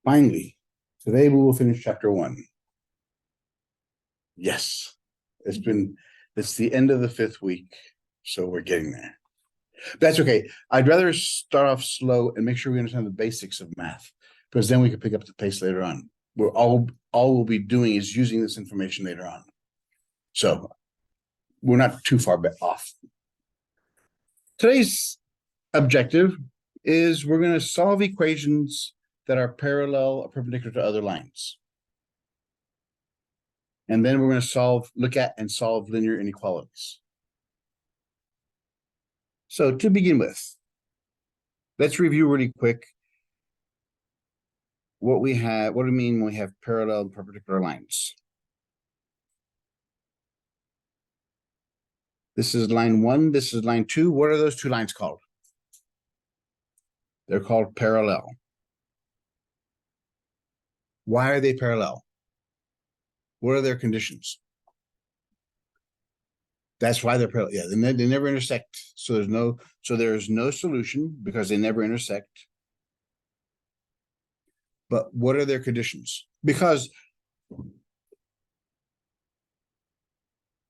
Finally, today we will finish chapter 1. Yes, it's the end of the 5th week, so we're getting there. But that's okay. I'd rather start off slow and make sure we understand the basics of math, because then we can pick up the pace later on. We're all we'll be doing is using this information later on. So we're not too far off. Today's objective is we're going to solve equations that are parallel or perpendicular to other lines. And then we're going to look at and solve linear inequalities. So to begin with, let's review really quick what we have. What do we mean when we have parallel and perpendicular lines? This is line 1, this is line 2. What are those two lines called? They're called parallel. Why are they parallel? What are their conditions? That's why they're parallel. Yeah, they never intersect. So there's no solution because they never intersect. But what are their conditions? Because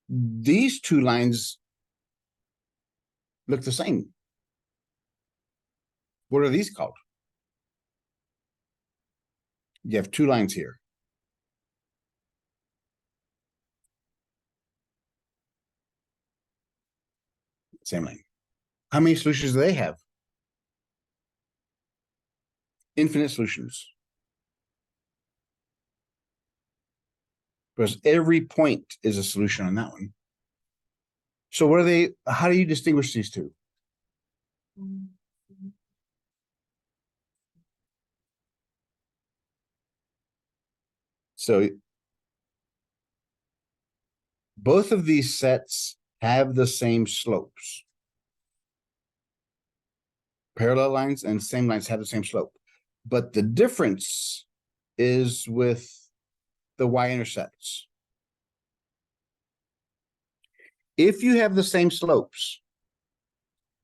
these two lines look the same. What are these called? You have two lines here. Same line. How many solutions do they have? Infinite solutions. Because every point is a solution on that one. So what are they? How do you distinguish these two? So both of these sets have the same slopes. Parallel lines and same lines have the same slope. But the difference is with the y-intercepts. If you have the same slopes,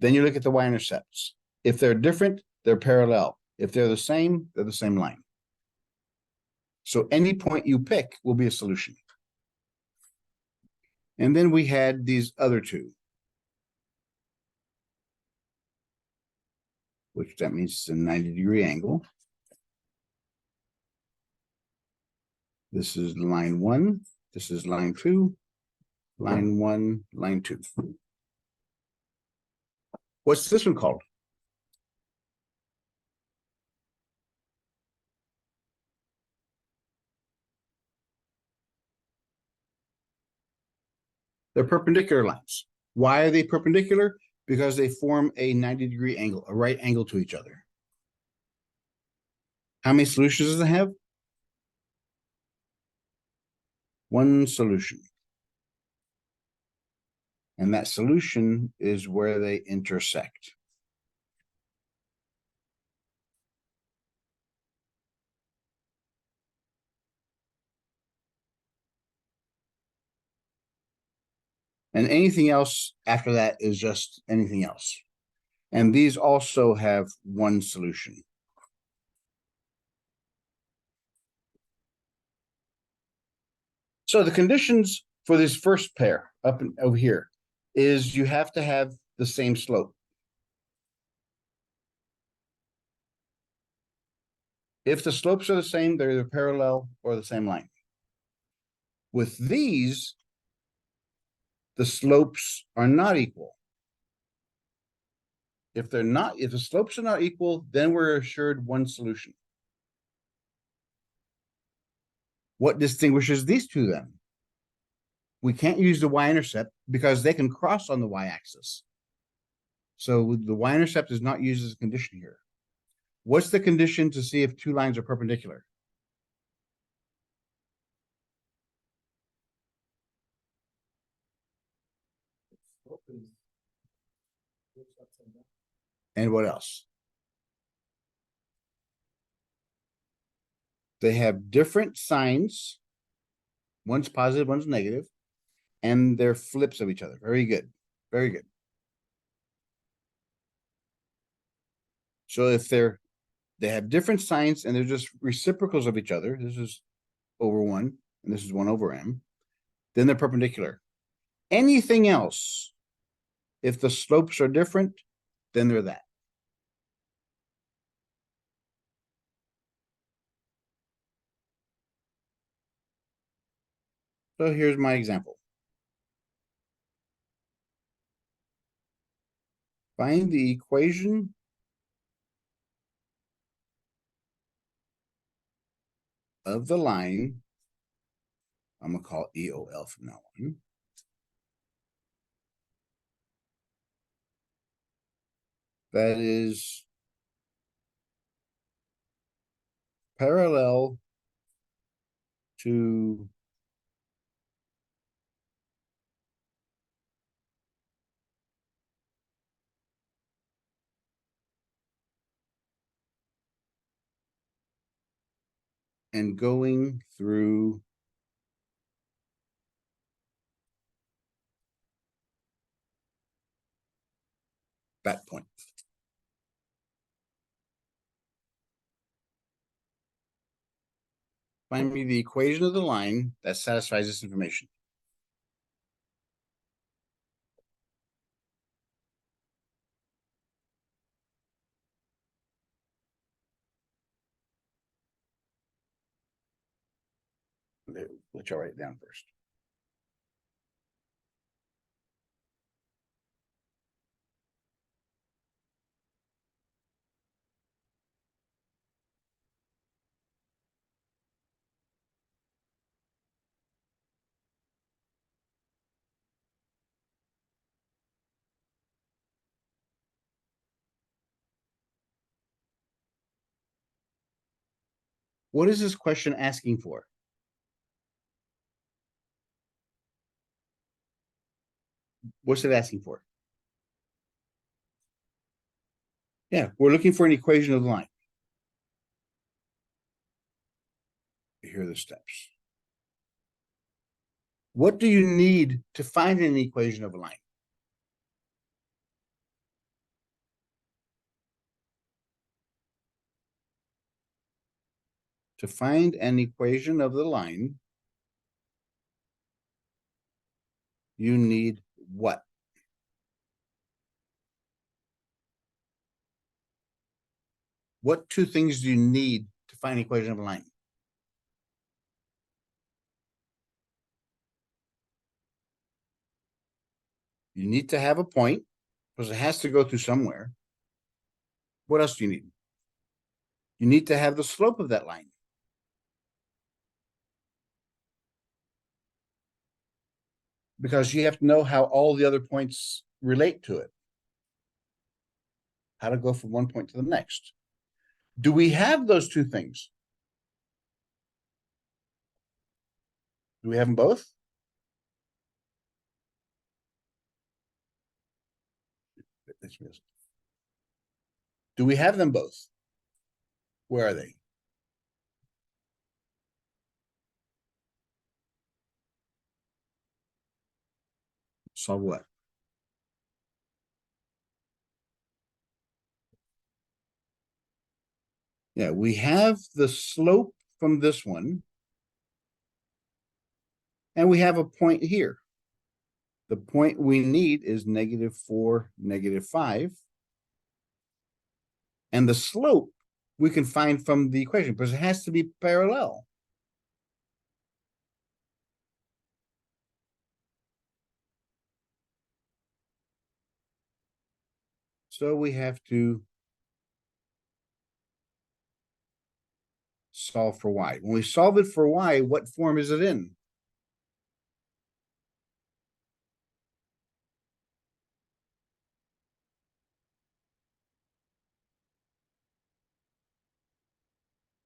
then you look at the y-intercepts. If they're different, they're parallel. If they're the same, they're the same line. So any point you pick will be a solution. And then we had these other two, which that means it's a 90-degree angle. This is line 1. This is line 2. Line 1, line 2. What's this one called? They're perpendicular lines. Why are they perpendicular? Because they form a 90-degree angle, a right angle to each other. How many solutions does it have? One solution. And that solution is where they intersect. And anything else after that is just anything else. And these also have one solution. So the conditions for this first pair up and over here is you have to have the same slope. If the slopes are the same, they're either parallel or the same line. With these, the slopes are not equal. If the slopes are not equal, then we're assured one solution. What distinguishes these two then? We can't use the y-intercept because they can cross on the y-axis. So the y-intercept is not used as a condition here. What's the condition to see if two lines are perpendicular? And what else? They have different signs. One's positive, one's negative, and they're flips of each other. Very good. Very good. So if they they have different signs and they're just reciprocals of each other. This is over 1, and this is 1 over m. Then they're perpendicular. Anything else, if the slopes are different, then they're that. So here's my example. Find the equation of the line. I'm going to call it EOL from now on. That is parallel to and going through that point. Find me the equation of the line that satisfies this information. Let you write it down first. What is this question asking for? What's it asking for? Yeah, we're looking for an equation of the line. Here are the steps. What do you need to find an equation of a line? To find an equation of the line, you need what? What 2 things do you need to find an equation of a line? You need to have a point, because it has to go through somewhere. What else do you need? You need to have the slope of that line. Because you have to know how all the other points relate to it. How to go from one point to the next. Do we have those 2 things? Do we have them both? Do we have them both? Where are they? Solve what? Yeah, we have the slope from this one, and we have a point here. The point we need is -4, -5. And the slope we can find from the equation, because it has to be parallel. So we have to solve for y. When we solve it for y, what form is it in?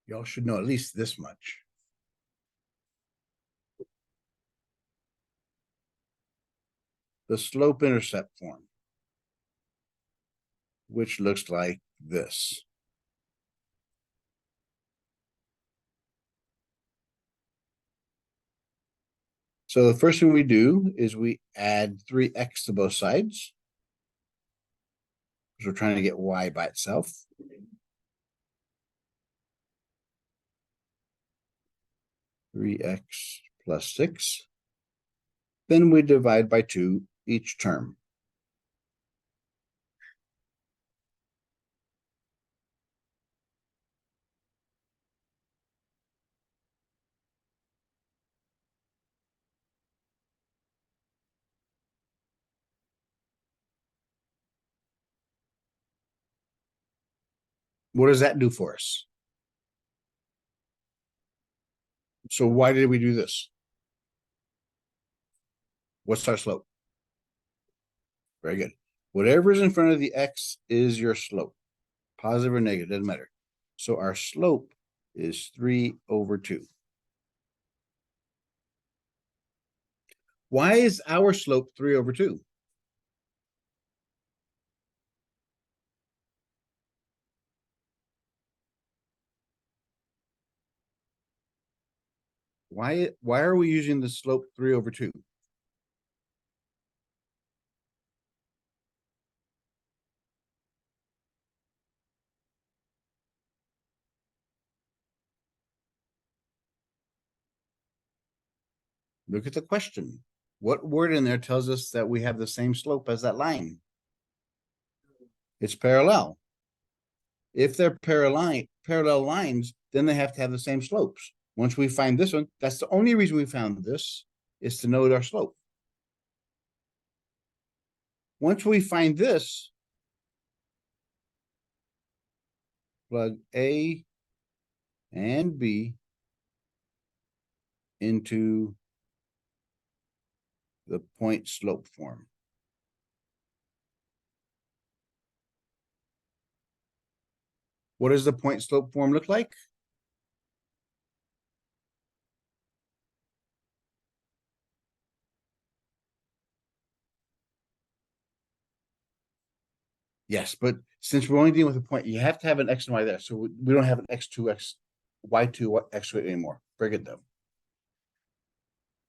Y'all should know at least this much. The slope-intercept form, which looks like this. So the first thing we do is we add 3x to both sides, because we're trying to get y by itself. 3x plus 6. Then we divide by 2 each term. What does that do for us? So why did we do this? What's our slope? Very good. Whatever is in front of the x is your slope. Positive or negative, doesn't matter. So our slope is 3/2. Why is our slope 3/2? Why are we using the slope 3/2? Look at the question. What word in there tells us that we have the same slope as that line? It's parallel. If they're parallel lines, then they have to have the same slopes. Once we find this one, that's the only reason we found this, is to know our slope. Once we find this, plug A and B into the point slope form. What does the point slope form look like? Yes, but since we're only dealing with a point, you have to have an x and y there. So we don't have an x2, y2, x2 anymore. Very good though.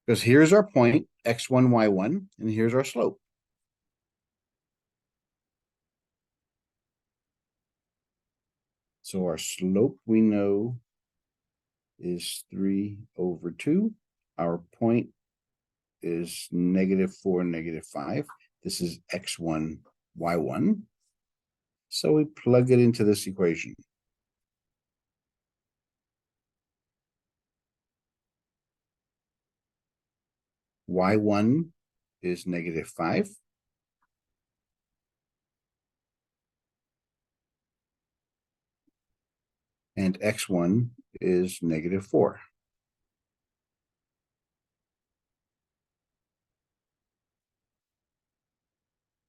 Because here's our point, x1, y1, and here's our slope. So our slope we know is 3/2. Our point is -4, -5. This is x1, y1. So we plug it into this equation. Y1 is -5. And x1 is -4.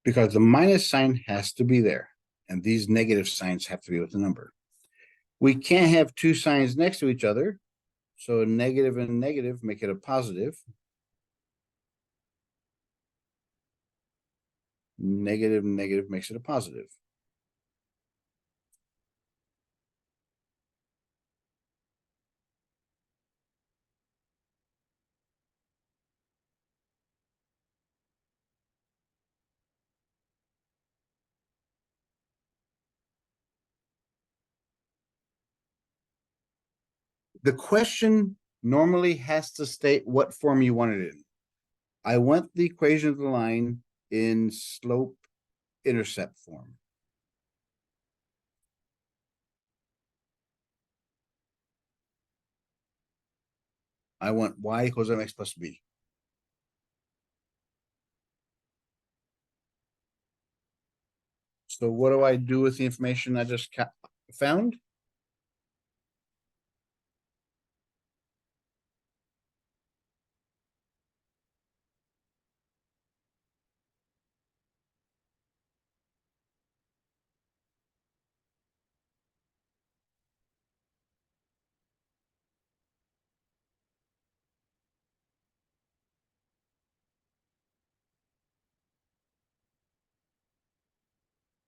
Because the minus sign has to be there, and these negative signs have to be with the number. We can't have two signs next to each other, so a negative and a negative make it a positive. Negative and negative makes it a positive. The question normally has to state what form you want it in. I want the equation of the line in slope intercept form. I want y equals mx plus b. So what do I do with the information I just found?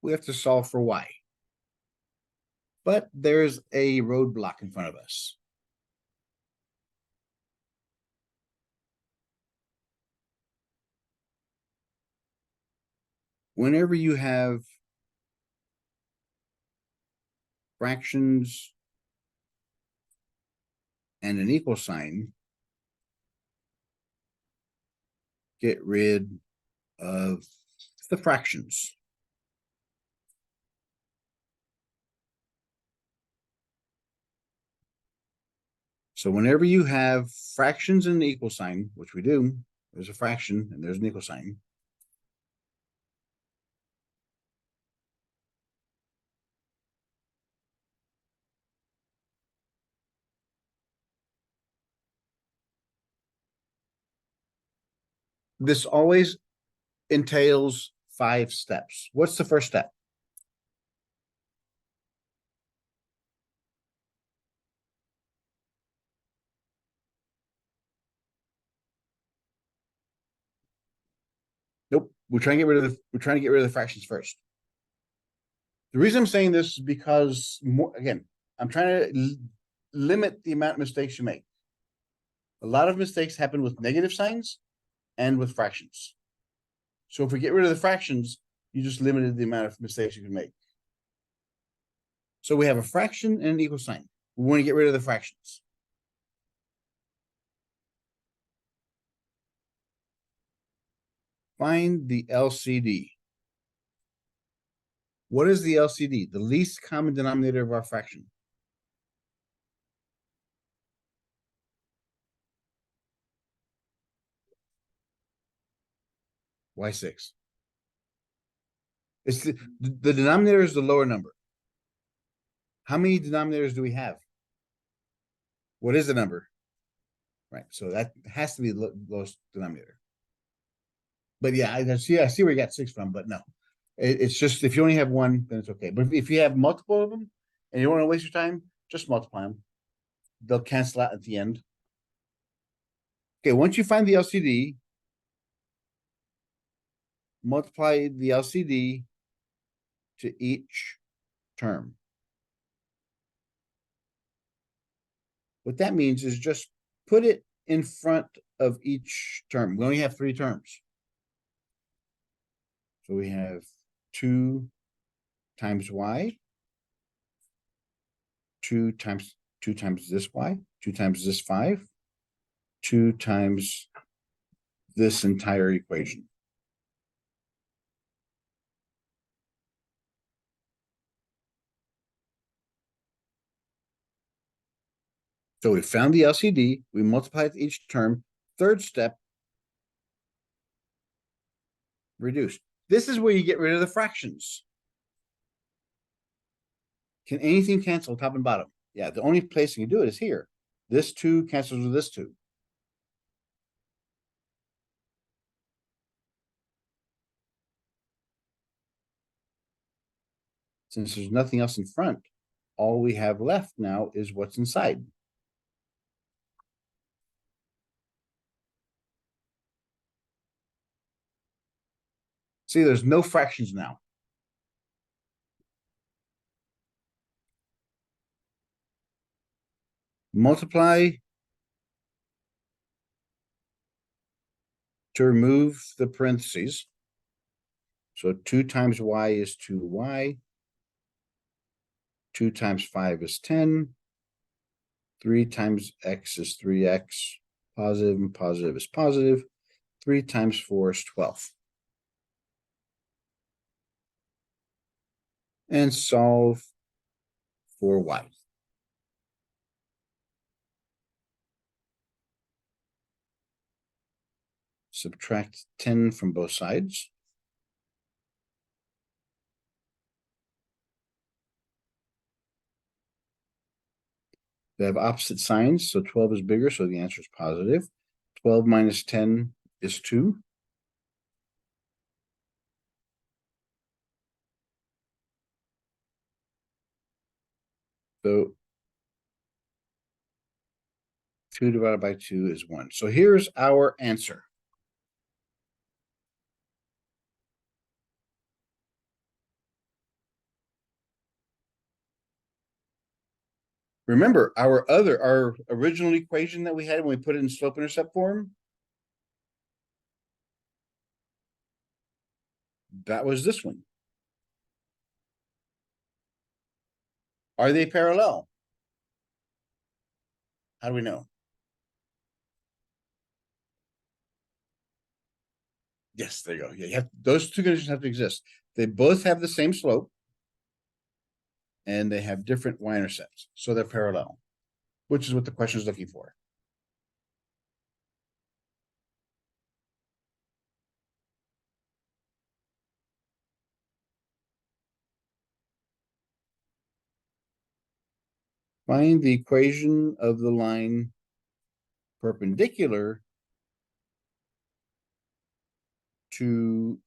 We have to solve for y. But there's a roadblock in front of us. Whenever you have fractions and an equal sign, get rid of the fractions. So whenever you have fractions and an equal sign, which we do, there's a fraction and there's an equal sign. This always entails 5 steps. What's the first step? Nope. We're trying to get rid of the fractions first. The reason I'm saying this is because again, I'm trying to limit the amount of mistakes you make. A lot of mistakes happen with negative signs and with fractions. So if we get rid of the fractions, you just limited the amount of mistakes you can make. So we have a fraction and an equal sign. We want to get rid of the fractions. Find the LCD. What is the LCD? The least common denominator of our fraction. Why 6? It's the denominator is the lower number. How many denominators do we have? What is the number? Right, so that has to be the lowest denominator. But yeah, I see where you got 6 from, but no. It's just if you only have one, then it's okay. But if you have multiple of them and you don't want to waste your time, just multiply them. They'll cancel out at the end. Okay, once you find the LCD, multiply the LCD to each term. What that means is just put it in front of each term. We only have 3 terms. So we have 2 times y, 2 times this y, 2 times this 5, 2 times this entire equation. So we found the LCD, we multiplied each term. Third step, reduce. This is where you get rid of the fractions. Can anything cancel top and bottom? Yeah, the only place you can do it is here. This 2 cancels with this 2. Since there's nothing else in front, all we have left now is what's inside. See, there's no fractions now. Multiply to remove the parentheses. So 2 times y is 2y. 2 times 5 is 10. 3 times x is 3x. Positive and positive is positive. 3 times 4 is 12. And solve for y. Subtract 10 from both sides. They have opposite signs, so 12 is bigger, so the answer is positive. 12 minus 10 is 2. So 2 divided by 2 is 1. So here's our answer. Remember, our original equation that we had when we put it in slope-intercept form, that was this one. Are they parallel? How do we know? Yes, there you go. Yeah, you have those two conditions have to exist. They both have the same slope, and they have different y-intercepts, so they're parallel, which is what the question is looking for. Find the equation of the line perpendicular to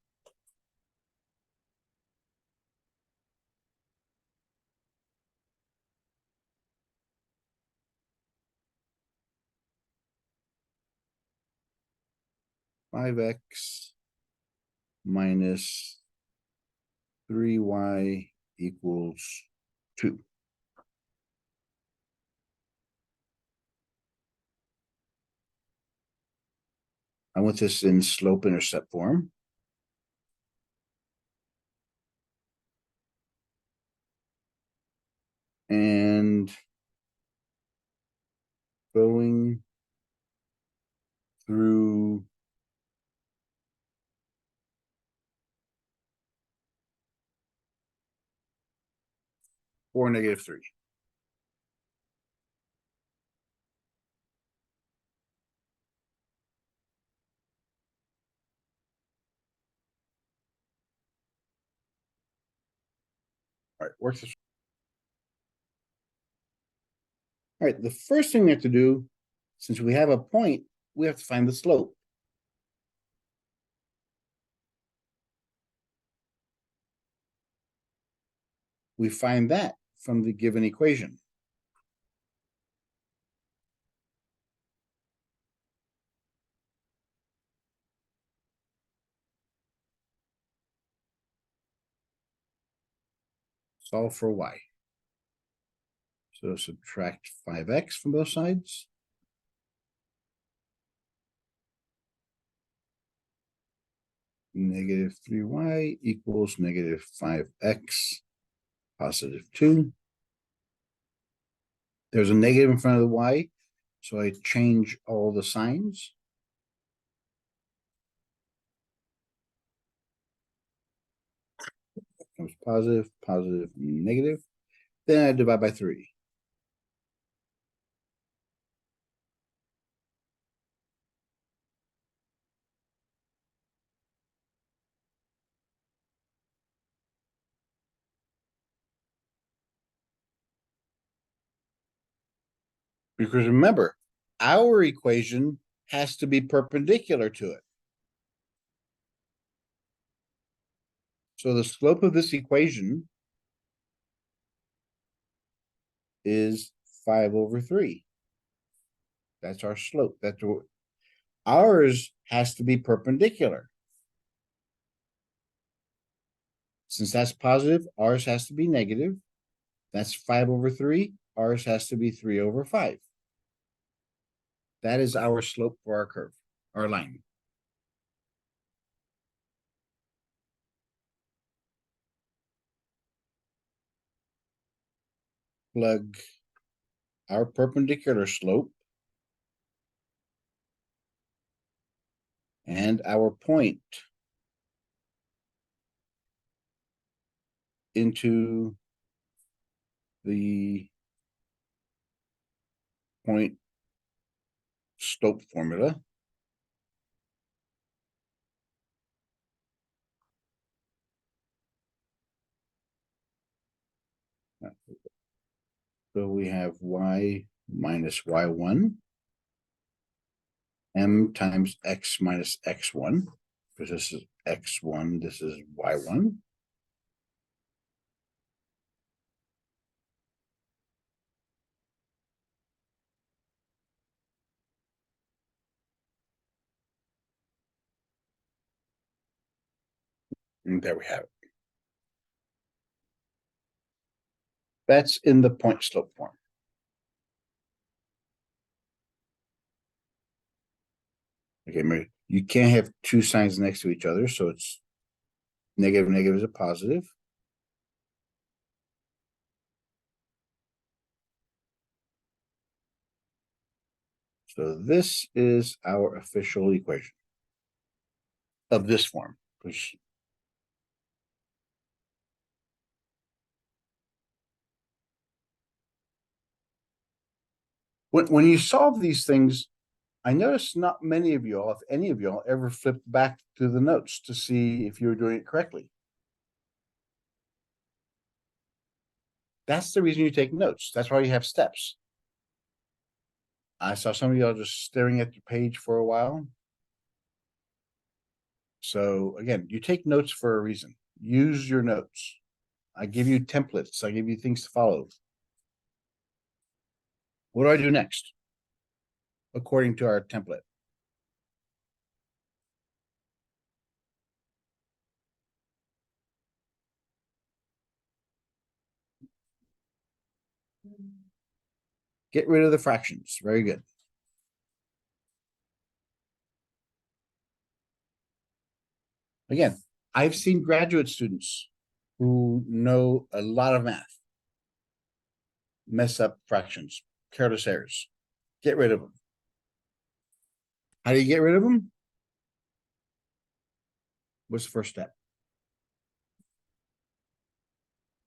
five x minus 3y equals 2. I want this in slope intercept form. And going through or -3. All right, work this. All right, the first thing we have to do, since we have a point, we have to find the slope. We find that from the given equation. Solve for y. So subtract 5x from both sides. -3y equals -5x, +2. There's a negative in front of the y, so I change all the signs. Comes positive, positive, negative. Then I divide by 3. Because remember, our equation has to be perpendicular to it. So the slope of this equation is 5/3. That's our slope. That's what ours has to be perpendicular. Since that's positive, ours has to be negative. That's 5/3. Ours has to be 3/5. That is our slope for our curve, our line. Plug our perpendicular slope and our point into the point slope formula. So we have y minus y1, m times x minus x1, because this is x1, this is y1. And there we have it. That's in the point slope form. Okay, you can't have two signs next to each other, so it's negative, negative is a positive. So this is our official equation. of this form. Which, when you solve these things, I noticed not many of y'all, if any of y'all, ever flipped back to the notes to see if you were doing it correctly. That's the reason you take notes. That's why you have steps. I saw some of y'all just staring at the page for a while. So again, you take notes for a reason. Use your notes. I give you templates. I give you things to follow. What do I do next? According to our template. Get rid of the fractions. Very good. Again, I've seen graduate students who know a lot of math mess up fractions, careless errors. Get rid of them. How do you get rid of them? What's the first step?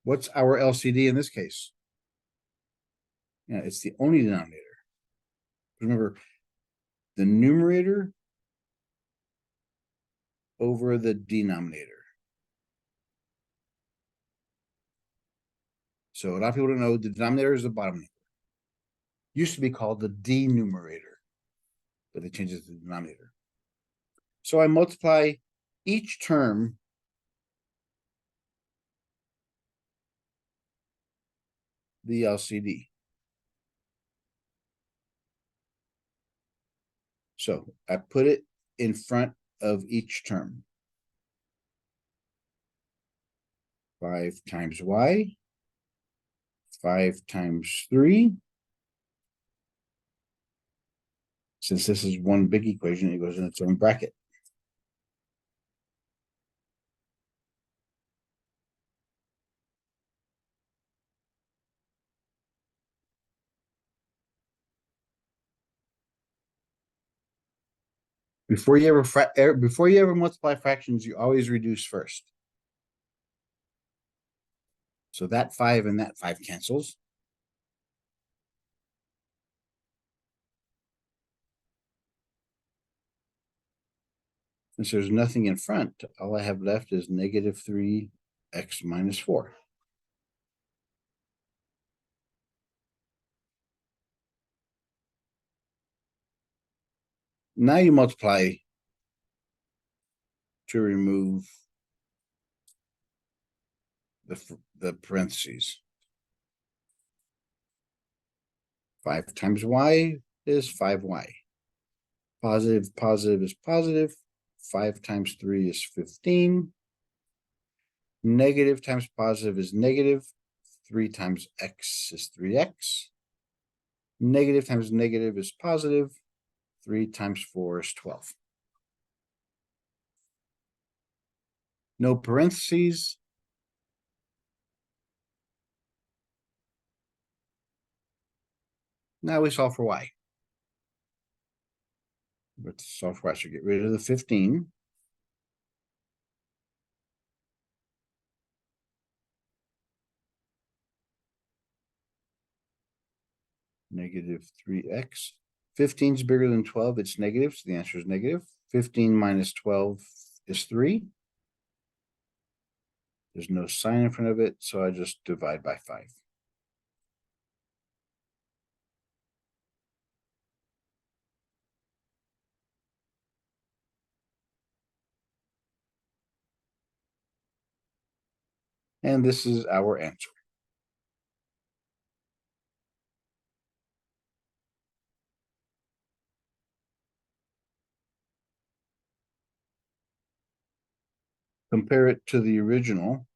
What's our LCD in this case? Yeah, it's the only denominator. Remember, the numerator over the denominator. So a lot of people don't know the denominator is the bottom number. Used to be called the denumerator, but they changed it to the denominator. So I multiply each term the LCD. So I put it in front of each term. 5 times y, 5 times 3. Since this is one big equation, it goes in its own bracket. Before you ever multiply fractions, you always reduce first. So that 5 and that 5 cancels. Since there's nothing in front, all I have left is negative 3x minus 4. Now you multiply to remove the parentheses. 5 times y is 5y. Positive, positive is positive. 5 times 3 is 15. Negative times positive is negative. 3 times x is 3x. Negative times negative is positive. 3 times 4 is 12. No parentheses. Now we solve for y. Let's solve for y. So get rid of the 15. Negative 3x. 15 is bigger than 12. It's negative, so the answer is negative. 15 minus 12 is 3. There's no sign in front of it, so I just divide by 5. And this is our answer. Compare it to the original.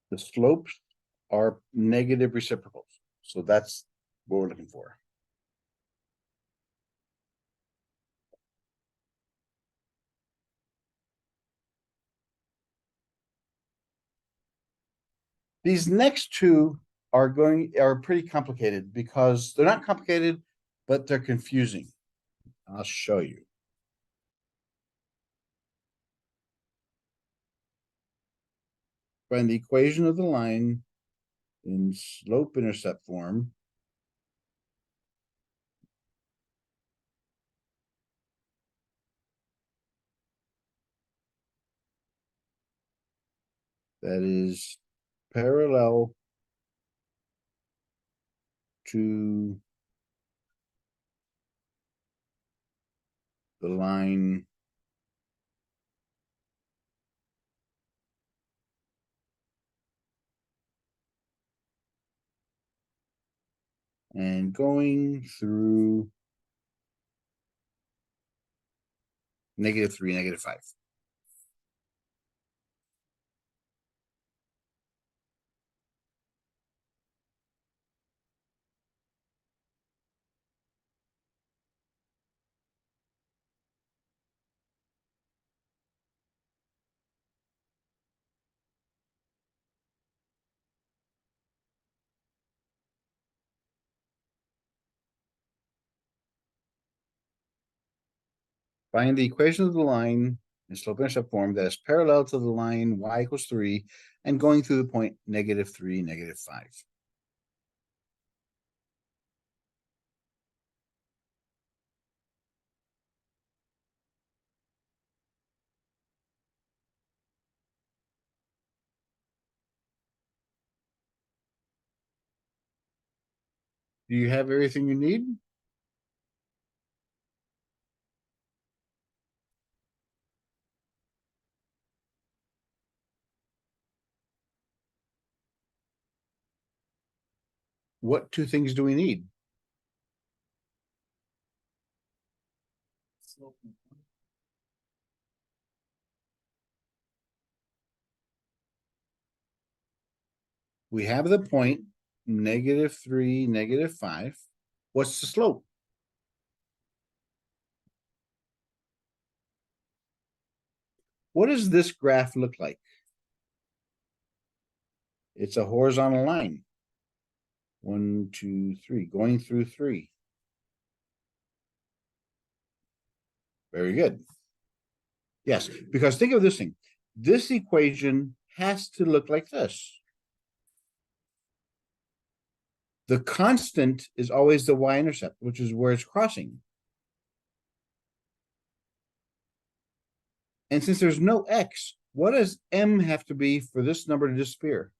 The slopes are negative reciprocals. So that's what we're looking for. These next two are pretty complicated because they're not complicated, but they're confusing. I'll show you. Find the equation of the line in slope-intercept form. That is parallel to the line and going through -3, -5. Find the equation of the line in slope-intercept form that is parallel to the line y = 3 and going through the point -3, -5. Do you have everything you need? What two things do we need? We have the point -3, -5. What's the slope? What does this graph look like? It's a horizontal line. 1, 2, 3, going through 3. Very good. Yes, because think of this thing. This equation has to look like this. The constant is always the y-intercept, which is where it's crossing. And since there's no x, what does m have to be for this number to disappear?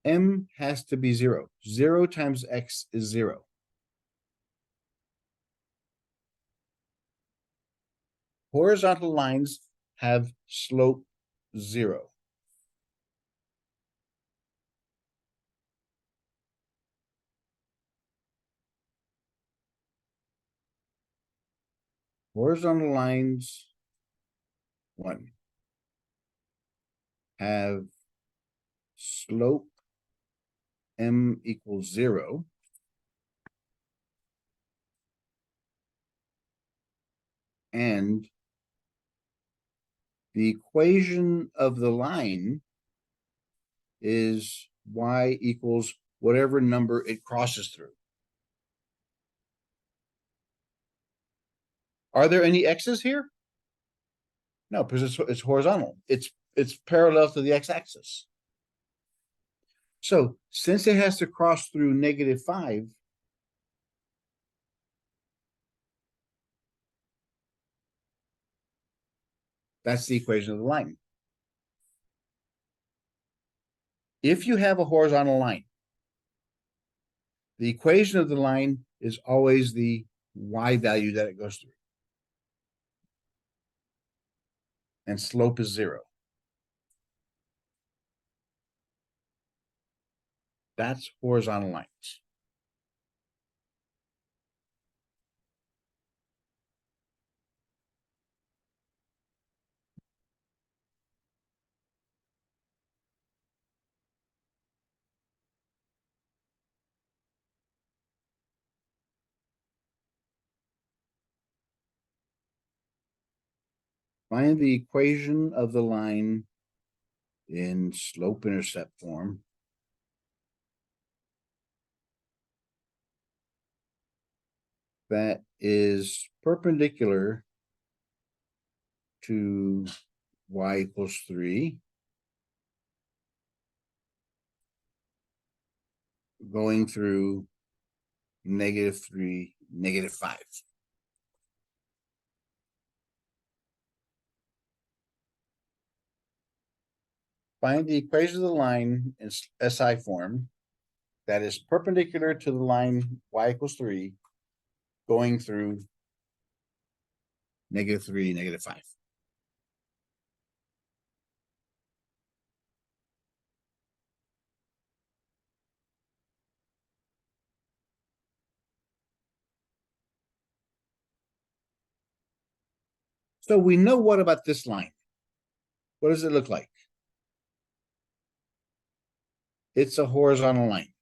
M has to be 0. 0 times x is 0. Horizontal lines have slope 0. Horizontal lines, 1, have slope m = 0. And the equation of the line is y = whatever number it crosses through. Are there any x's here? No, because it's horizontal. It's parallel to the x-axis. So since it has to cross through -5, that's the equation of the line. If you have a horizontal line, the equation of the line is always the y value that it goes through. And slope is 0. That's horizontal lines. Find the equation of the line in slope-intercept form. That is perpendicular to y equals 3, going through -3, -5. Find the equation of the line in SI form that is perpendicular to the line y equals 3, going through -3, -5. So we know what about this line? What does it look like? It's a horizontal line.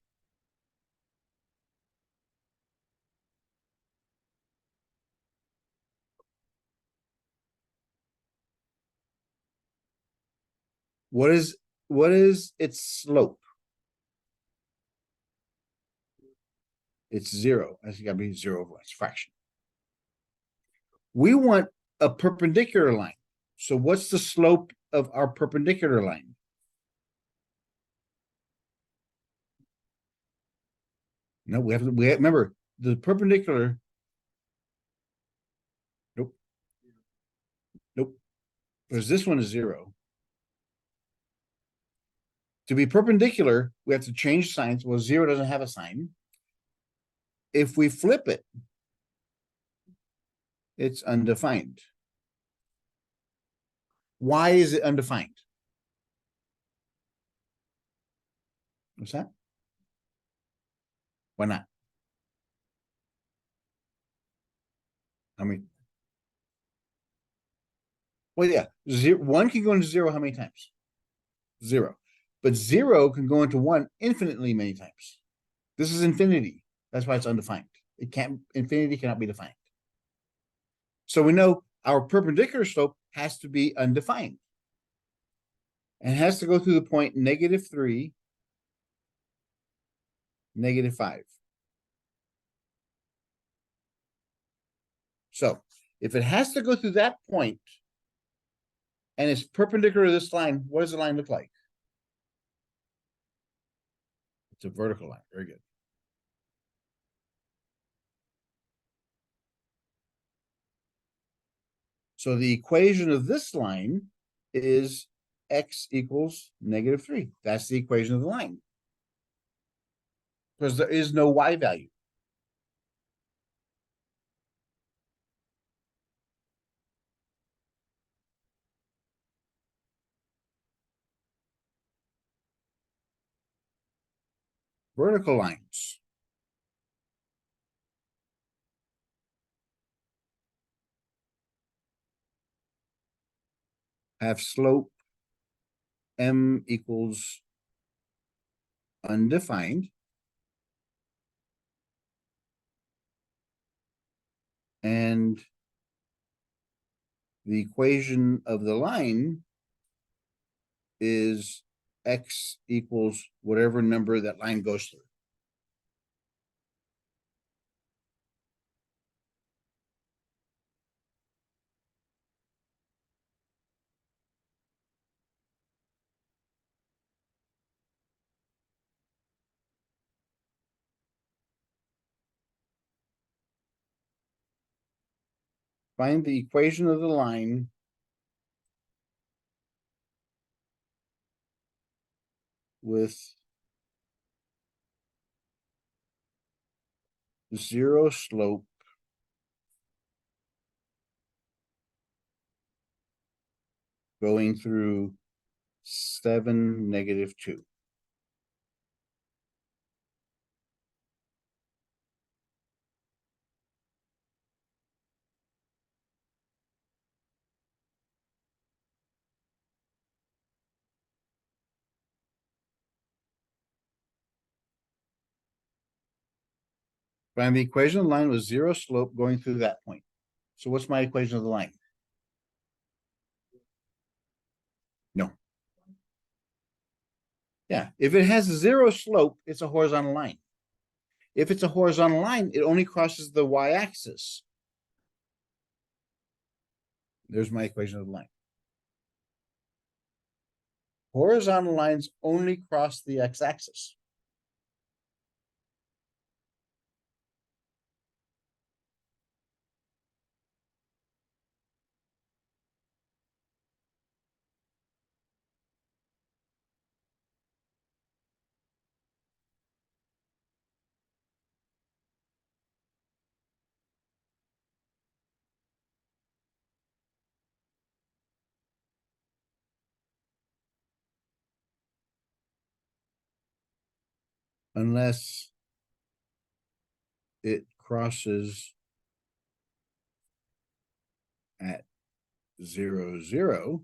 What is its slope? It's 0. I think I'll be 0 over its fraction. We want a perpendicular line. So what's the slope of our perpendicular line? No, we have to remember the perpendicular. Nope. Nope. Because this one is 0. To be perpendicular, we have to change signs. Well, 0 doesn't have a sign. If we flip it, it's undefined. Why is it undefined? What's that? Why not? I mean, well, yeah, 1 can go into 0 how many times? 0. But 0 can go into 1 infinitely many times. This is infinity. That's why it's undefined. Infinity cannot be defined. So we know our perpendicular slope has to be undefined. And has to go through the point -3, -5. So if it has to go through that point and it's perpendicular to this line, what does the line look like? It's a vertical line. Very good. So the equation of this line is x equals -3. That's the equation of the line. Because there is no y value. Vertical lines have slope m equals undefined, and the equation of the line is x equals whatever number that line goes through. Find the equation of the line with 0 slope going through 7, -2. Find the equation of the line with 0 slope going through that point. So what's my equation of the line? No. Yeah, if it has zero slope, it's a horizontal line. If it's a horizontal line, it only crosses the y-axis. There's my equation of the line. Horizontal lines only cross the x-axis. Unless it crosses at 0, 0,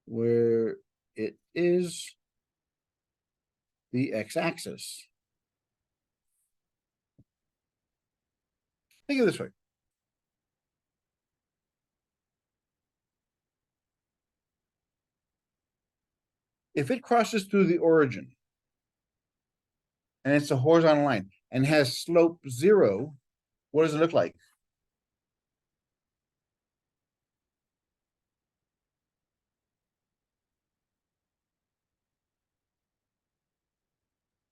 where it is the x-axis. Think of it this way. If it crosses through the origin and it's a horizontal line and has slope 0, what does it look like?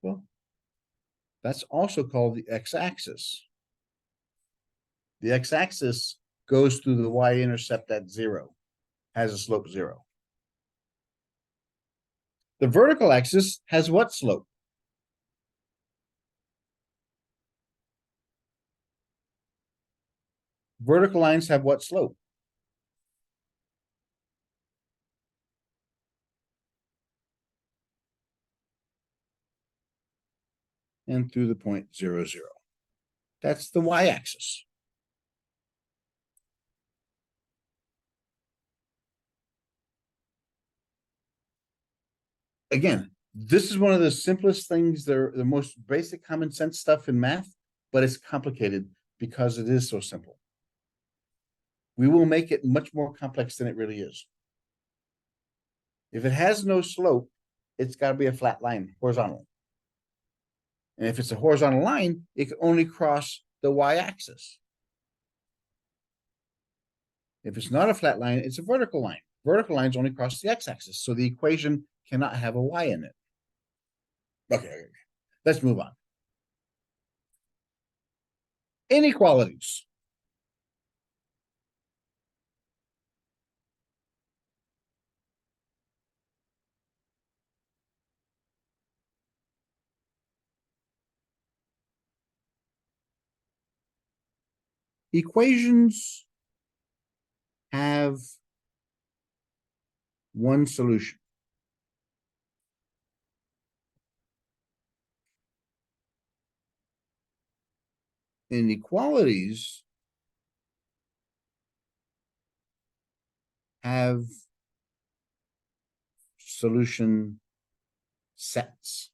Well, that's also called the x-axis. The x-axis goes through the y-intercept at 0, has a slope 0. The vertical axis has what slope? Vertical lines have what slope? And through the point 0, 0. That's the y-axis. Again, this is one of the simplest things. They're the most basic common sense stuff in math, but it's complicated because it is so simple. We will make it much more complex than it really is. If it has no slope, it's got to be a flat line, horizontal. And if it's a horizontal line, it can only cross the y-axis. If it's not a flat line, it's a vertical line. Vertical lines only cross the x-axis, so the equation cannot have a y in it. Okay, let's move on. Inequalities. Equations have one solution. Inequalities have solution sets.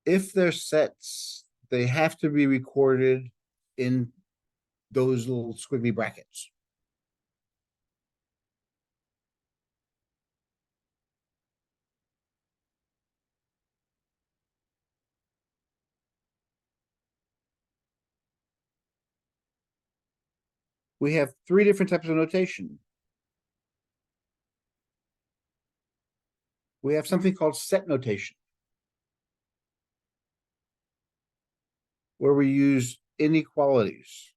If they're sets, they have to be recorded in those little squiggly brackets. We have three different types of notation. We have something called set notation, where we use inequalities.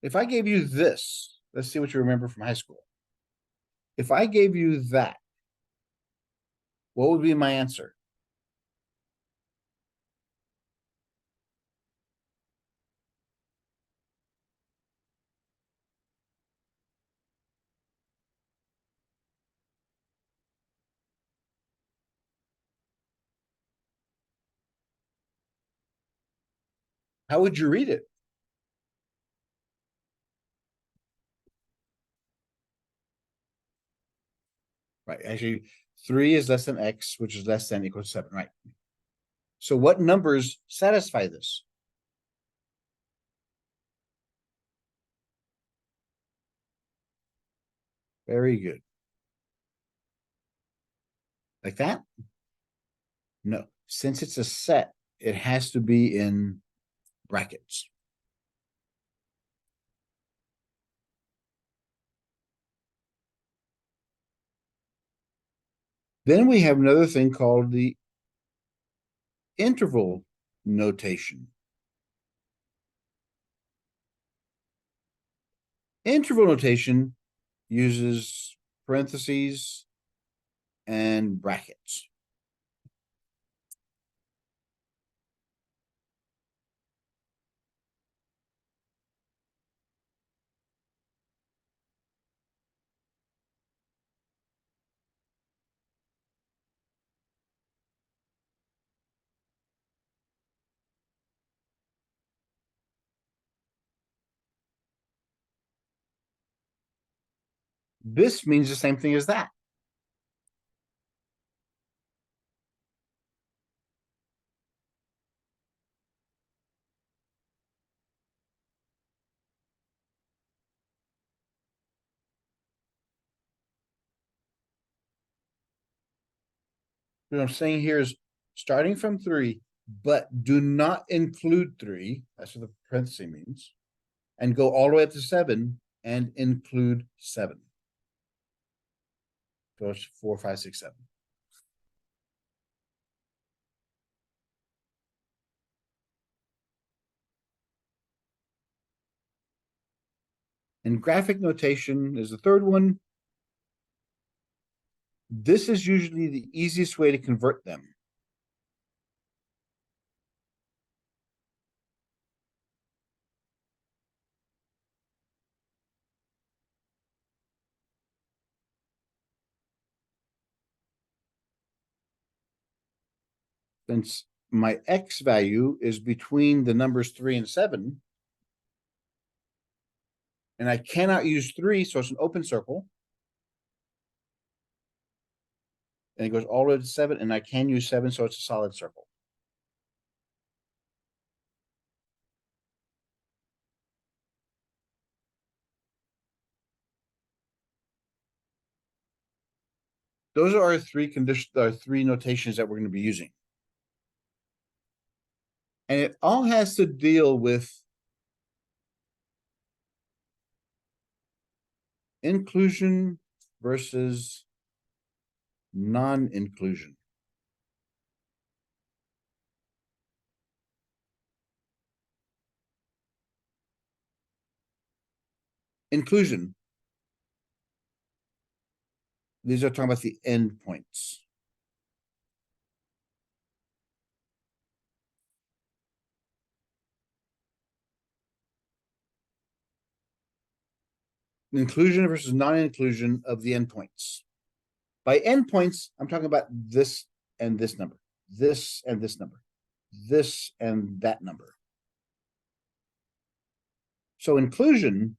If I gave you this, let's see what you remember from high school. If I gave you that, what would be my answer? How would you read it? Right. Actually, 3 is less than x, which is less than equal to 7, right? So what numbers satisfy this? Very good. Like that? No. Since it's a set, it has to be in brackets. Then we have another thing called the interval notation. Interval notation uses parentheses and brackets. This means the same thing as that. What I'm saying here is starting from 3, but do not include 3. That's what the parenthesis means. And go all the way up to 7 and include 7. So it's 4, 5, 6, 7. And graphic notation is the third one. This is usually the easiest way to convert them. Since my x value is between the numbers 3 and 7, and I cannot use 3, so it's an open circle. And it goes all the way to 7, and I can use 7, so it's a solid circle. Those are our three notations that we're going to be using. And it all has to deal with inclusion versus non-inclusion. Inclusion. These are talking about the endpoints. Inclusion versus non-inclusion of the endpoints. By endpoints, I'm talking about this and this number, this and this number, this and that number. So inclusion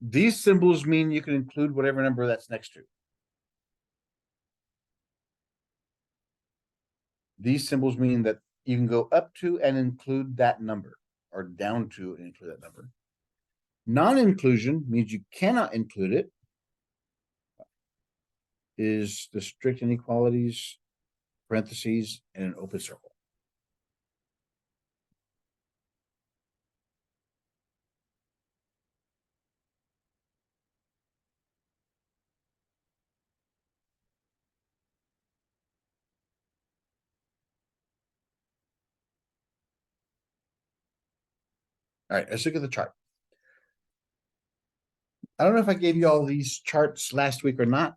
these symbols mean you can include whatever number that's next to. These symbols mean that you can go up to and include that number, or down to and include that number. Non-inclusion means you cannot include it. Is the strict inequalities, parentheses, and an open circle. All right, let's look at the chart. I don't know if I gave you all these charts last week or not.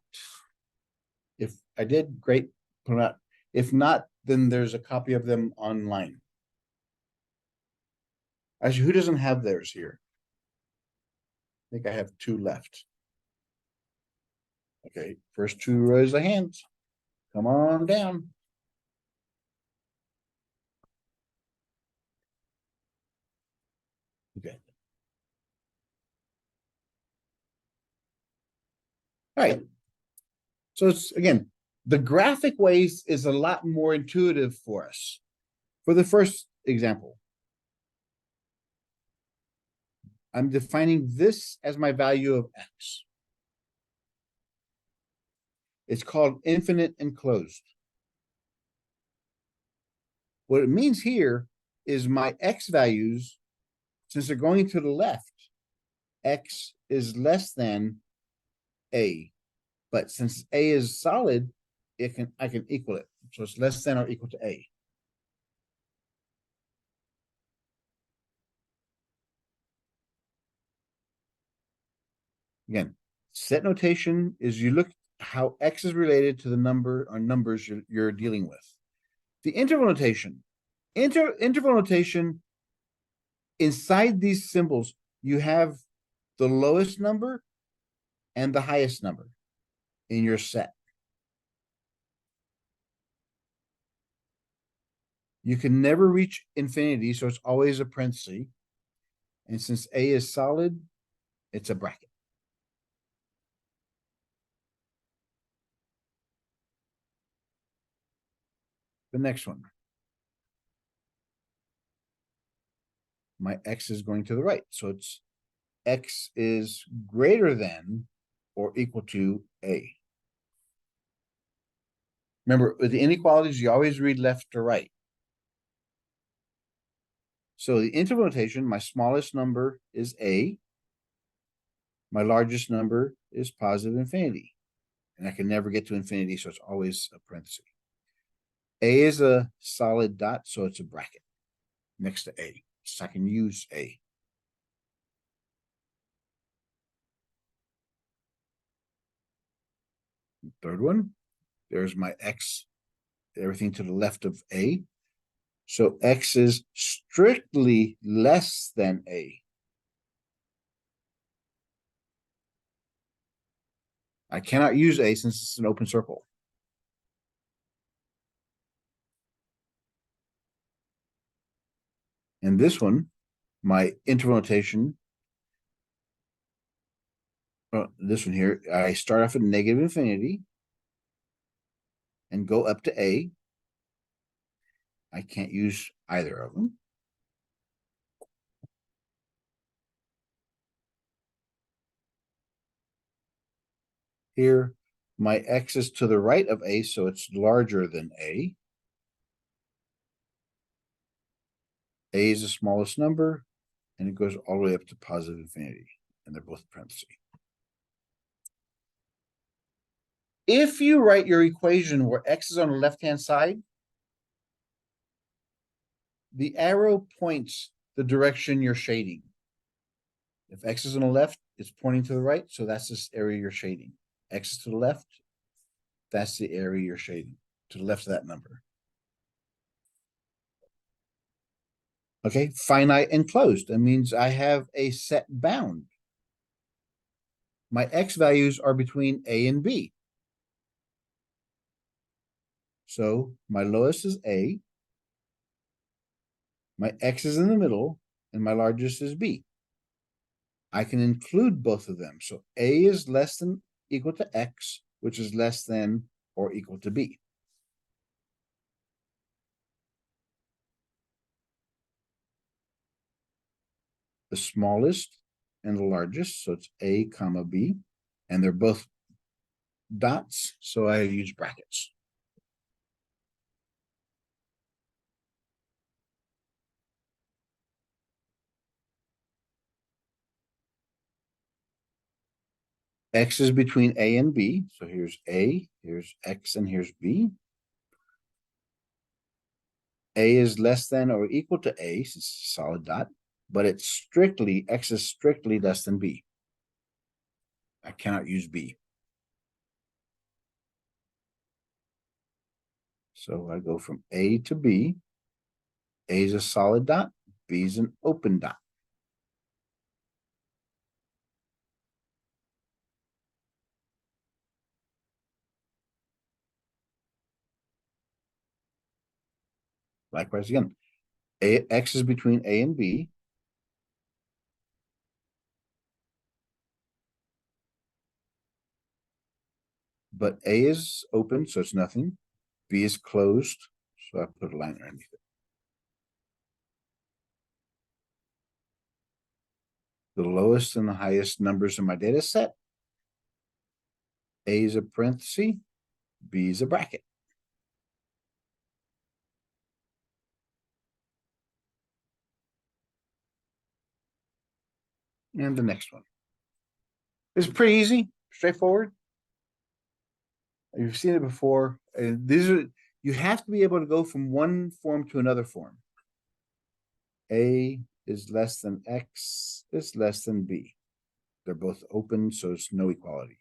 If I did, great, put them out. If not, then there's a copy of them online. Actually, who doesn't have theirs here? I think I have 2 left. Okay, first two rows of hands. Come on down. Okay. All right. So it's again, the graphic ways is a lot more intuitive for us. For the first example, I'm defining this as my value of x. It's called infinite and closed. What it means here is my x values, since they're going to the left, x is less than a. But since a is solid, I can equal it. So it's less than or equal to a. Again, set notation is you look how x is related to the number or numbers you're dealing with. The interval notation. Interval notation, inside these symbols, you have the lowest number and the highest number in your set. You can never reach infinity, so it's always a parenthesis. And since a is solid, it's a bracket. The next one. My x is going to the right. So it's x is greater than or equal to a. Remember, with the inequalities, you always read left to right. So the interval notation, my smallest number is a. My largest number is positive infinity. And I can never get to infinity, so it's always a parenthesis. A is a solid dot, so it's a bracket next to a. So I can use a. Third one, there's my x, everything to the left of a. So x is strictly less than a. I cannot use a since it's an open circle. And this one, my interval notation, this one here, I start off at negative infinity and go up to a. I can't use either of them. Here, my x is to the right of a, so it's larger than a. A is the smallest number, and it goes all the way up to positive infinity, and they're both parentheses. If you write your equation where x is on the left-hand side, the arrow points the direction you're shading. If x is on the left, it's pointing to the right, so that's this area you're shading. X is to the left, that's the area you're shading, to the left of that number. Okay, finite and closed. That means I have a set bound. My x values are between a and b. So my lowest is a, my x is in the middle, and my largest is b. I can include both of them. So a is less than equal to x, which is less than or equal to b. The smallest and the largest, so it's a comma b, and they're both dots, so I use brackets. X is between a and b, so here's a, here's x, and here's b. A is less than or equal to a, since it's a solid dot, but it's strictly, x is strictly less than b. I cannot use b. So I go from a to b. A is a solid dot, b is an open dot. Likewise again, x is between A and B. But A is open, so it's nothing. B is closed, so I put a line underneath it. The lowest and the highest numbers in my data set. A is a parenthesis, B is a bracket. And the next one. It's pretty easy, straightforward. You've seen it before. These are, you have to be able to go from one form to another form. A is less than X is less than B. They're both open, so it's no equality.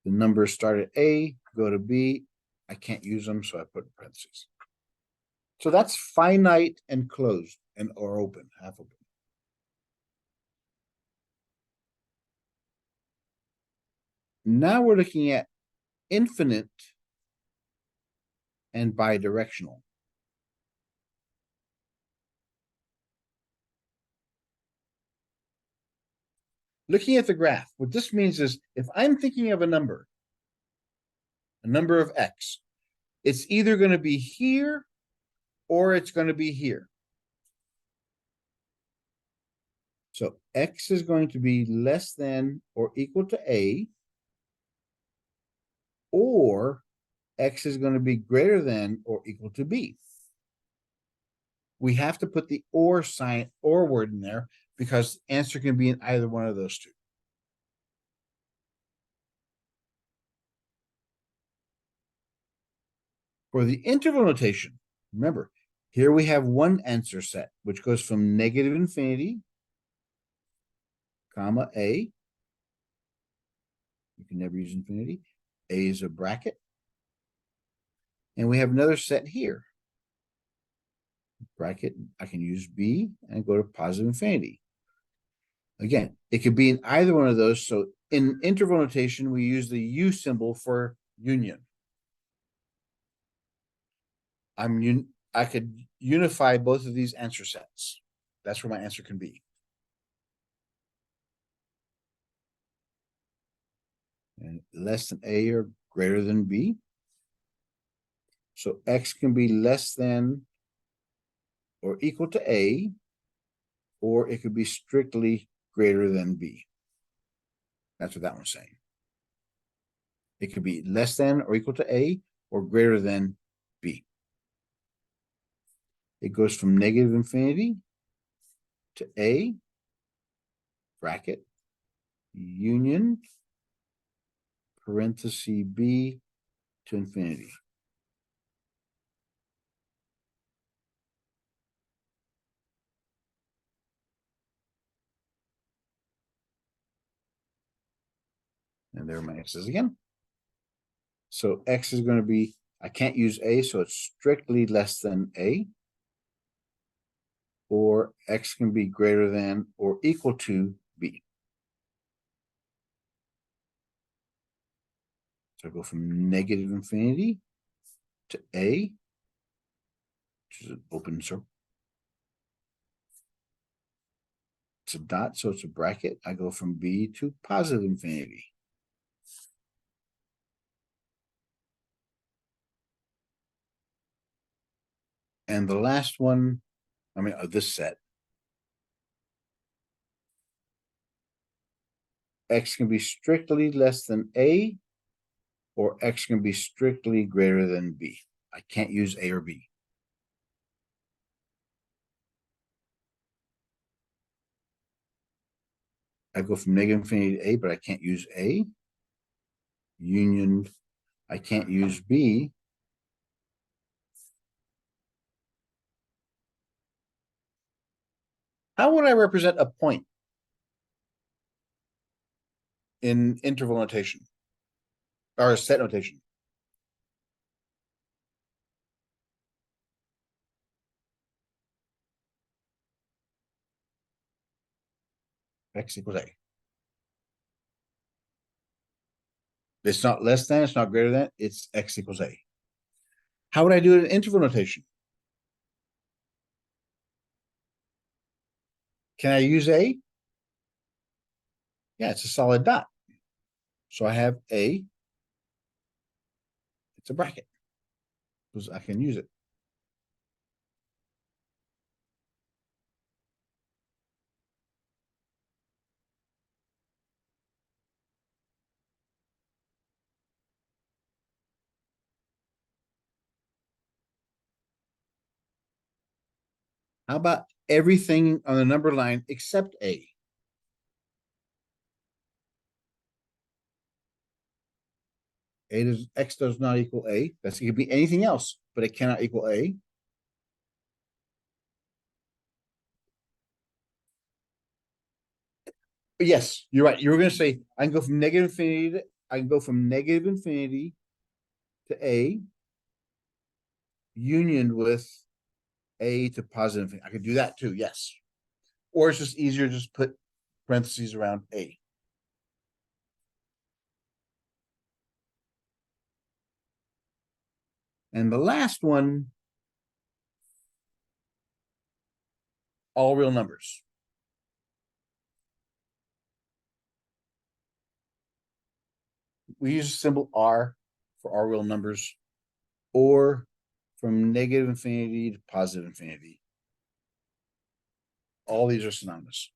The numbers start at A, go to B. I can't use them, so I put in parentheses. So that's finite and closed and or open, half open. Now we're looking at infinite and bidirectional. Looking at the graph, what this means is if I'm thinking of a number of X, it's either going to be here or it's going to be here. So X is going to be less than or equal to A, or X is going to be greater than or equal to B. We have to put the or sign or word in there because the answer can be in either one of those two. For the interval notation, remember, here we have one answer set, which goes from negative infinity, comma, A. You can never use infinity. A is a bracket. And we have another set here. Bracket, I can use B and go to positive infinity. Again, it could be in either one of those. So in interval notation, we use the U symbol for union. I could unify both of these answer sets. That's where my answer can be. And less than A or greater than B. So X can be less than or equal to A, or it could be strictly greater than B. That's what that one's saying. It could be less than or equal to A or greater than B. It goes from negative infinity to A, bracket, union, parenthesis B to infinity. And there are my x's again. So X is going to be, I can't use A, so it's strictly less than A. Or X can be greater than or equal to B. So I go from negative infinity to A, which is an open circle. It's a dot, so it's a bracket. I go from B to positive infinity. And the last one, of this set, X can be strictly less than A, or X can be strictly greater than B. I can't use A or B. I go from negative infinity to A, but I can't use A. Union, I can't use B. How would I represent a point in interval notation or a set notation? X equals A. It's not less than, it's not greater than, it's X equals A. How would I do it in interval notation? Can I use A? Yeah, it's a solid dot. So I have A. It's a bracket because I can use it. How about everything on the number line except A? X does not equal A. That's it could be anything else, but it cannot equal A. But yes, you're right. You were going to say I can go from negative infinity to I can go from negative infinity to A, union with A to positive infinity. I could do that too. Yes, or it's just easier to just put parentheses around A. And the last one, all real numbers. We use a symbol R for all real numbers, or from negative infinity to positive infinity. All these are synonymous.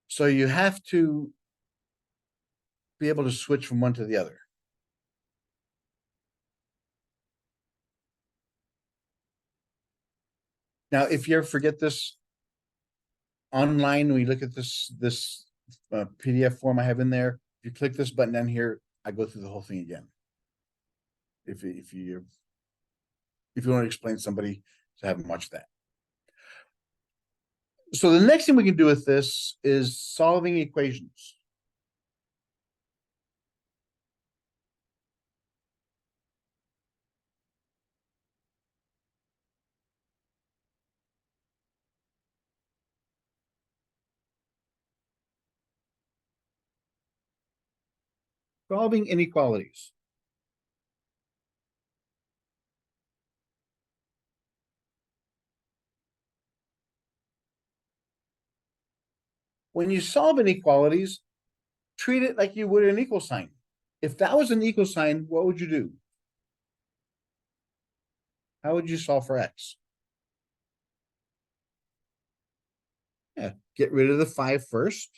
So you have to be able to switch from one to the other. Now, if you ever forget this online, we look at this PDF form I have in there. If you click this button down here, I go through the whole thing again. If you want to explain to somebody to have them watch that. So the next thing we can do with this is solving equations. Solving inequalities. When you solve inequalities, treat it like you would an equal sign. If that was an equal sign, what would you do? How would you solve for x? Yeah, get rid of the 5 first.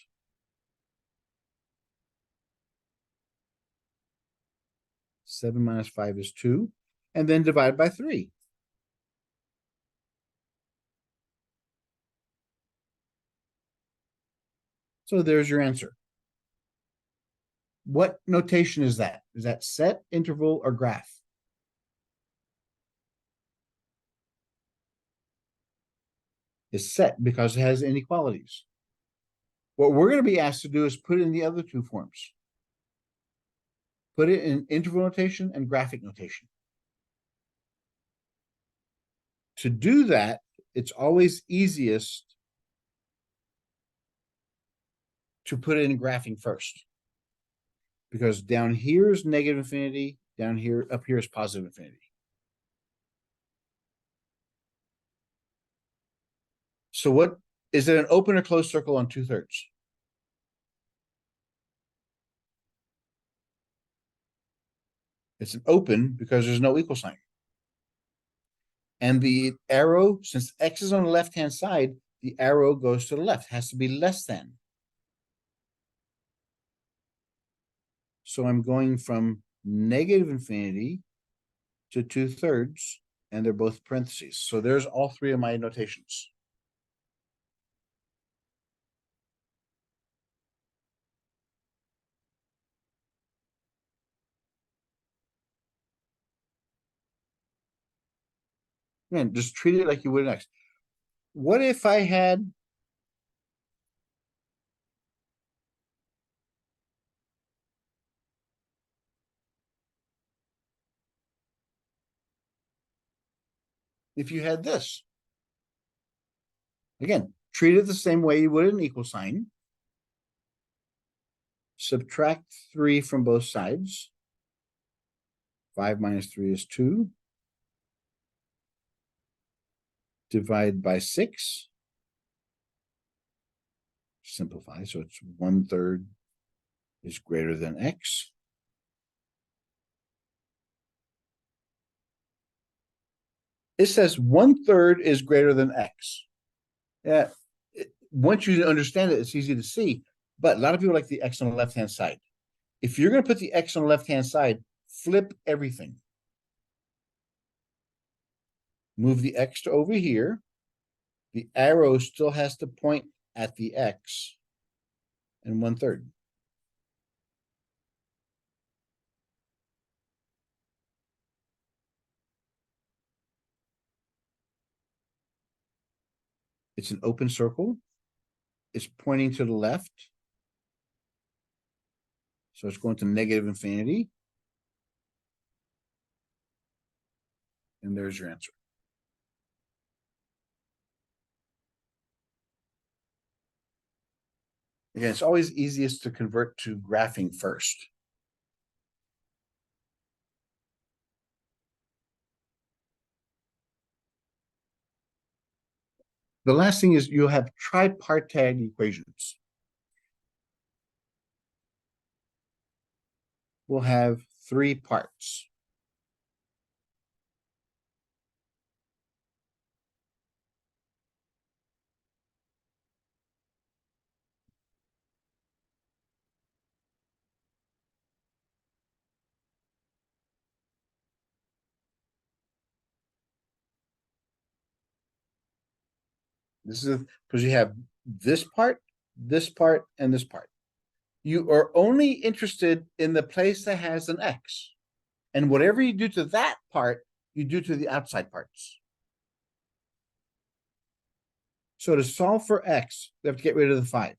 Seven minus 5 is 2, and then divide by 3. So there's your answer. What notation is that? Is that set, interval, or graph? It's set because it has inequalities. What we're going to be asked to do is put in the other two forms. Put it in interval notation and graphic notation. To do that, it's always easiest to put it in graphing first. Because down here is negative infinity, down here, up here is positive infinity. So what is it, an open or closed circle on 2/3? It's an open because there's no equal sign. And the arrow, since x is on the left-hand side, the arrow goes to the left, has to be less than. So I'm going from negative infinity to 2/3, and they're both parentheses. So there's all three of my notations. Man, just treat it like you would next. What if I had if you had this? Again, treat it the same way you would an equal sign. Subtract 3 from both sides. 5 minus 3 is 2. divide by 6. Simplify, so it's 1/3 is greater than x. It says 1/3 is greater than x. Yeah, once you understand it, it's easy to see. But a lot of people like the x on the left-hand side. If you're going to put the x on the left-hand side, flip everything. Move the x to over here. The arrow still has to point at the x and 1/3. It's an open circle. It's pointing to the left. So it's going to negative infinity. And there's your answer. Again, it's always easiest to convert to graphing first. The last thing is you'll have tripartite equations. We'll have 3 parts. This is because you have this part, and this part. You are only interested in the place that has an x. And whatever you do to that part, you do to the outside parts. So to solve for x, we have to get rid of the 5.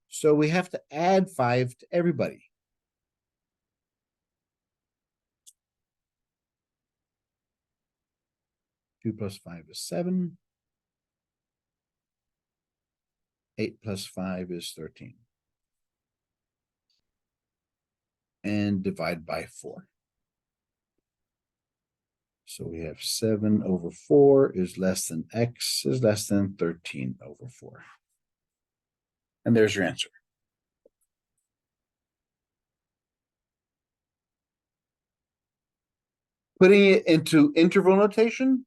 So we have to add 5 to everybody. Two plus 5 is 7. 8 plus 5 is 13. And divide by 4. So we have 7/4 is less than x is less than 13/4. And there's your answer. Putting it into interval notation,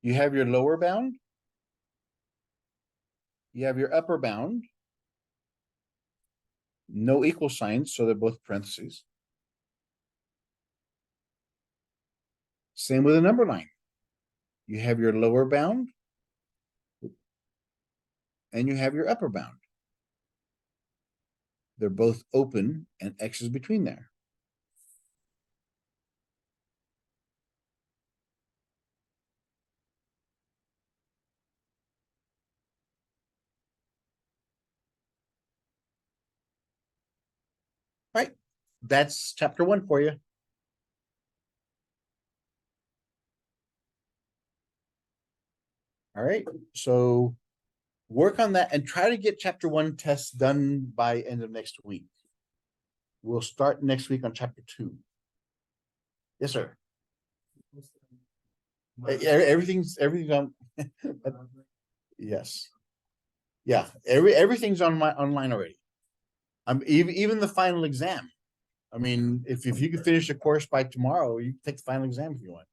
you have your lower bound, you have your upper bound, no equal signs, so they're both parentheses. Same with a number line. You have your lower bound, and you have your upper bound. They're both open, and x is between there. Right. That's chapter 1 for you. All right. So work on that and try to get chapter 1 tests done by end of next week. We'll start next week on chapter 2. Yes, sir. Everything's on. Yes. Yeah. Everything's on my online already. Even the final exam. I mean, if you can finish the course by tomorrow, you can take the final exam if you want.